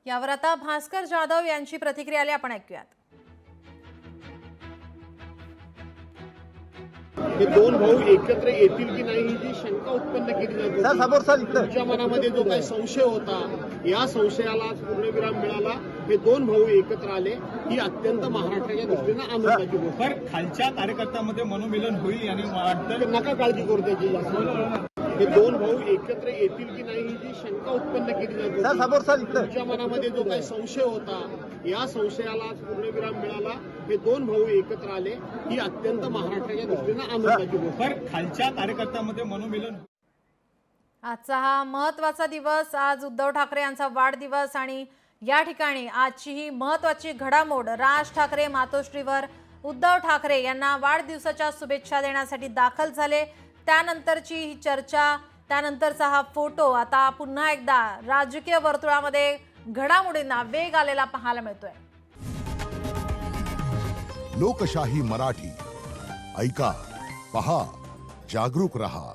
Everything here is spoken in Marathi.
यावर आता भास्कर जाधव यांची प्रतिक्रिया आली, आपण ऐकूयात। हे दोन भाऊ एकत्र येतील की नाही ही जी शंका उत्पन्न केली जाते, तुमच्या मनामध्ये जो काही संशय होता, या संशयाला पूर्णविराम मिळाला। हे दोन भाऊ एकत्र आले ही अत्यंत महाराष्ट्राच्या दृष्टीने आनंदाची गोष्ट आहे। पण खालच्या कार्यकर्त्यांमध्ये मनोमिलन होईल आणि वाटतं नका काळजी करू त्याची। हे दोन भाऊ एकत्र येतील की नाही ही जी शंका उत्पन्न केली जाते, तुमच्या मनामध्ये जो काही संशय होता, या संशयाला पूर्णविराम मिळाला। हे दोन भाऊ एकत्र आले ही अत्यंत महाराष्ट्राच्या दृष्टीने आनंदाची गोष्ट आहे। पण खालच्या कार्यकर्त्यांमध्ये मनोमिलन। आजचा हा महत्त्वाचा दिवस, आज उद्धव ठाकरे यांचा वाढदिवस आणि या ठिकाणी आजची ही महत्त्वाची घडामोड, राज ठाकरे मातोश्रीवर उद्धव ठाकरे यांना वाढदिवसाच्या शुभेच्छा देण्यासाठी दाखल झाले। त्यानंतरची ही चर्चा, त्यानंतरचा हा फोटो आता पुन्हा एकदा राजकीय वर्तुळामध्ये घडामोडींना वेग आलेला पाहायला मिळतोय। लोकशाही मराठी ऐका, पहा, जागरूक रहा।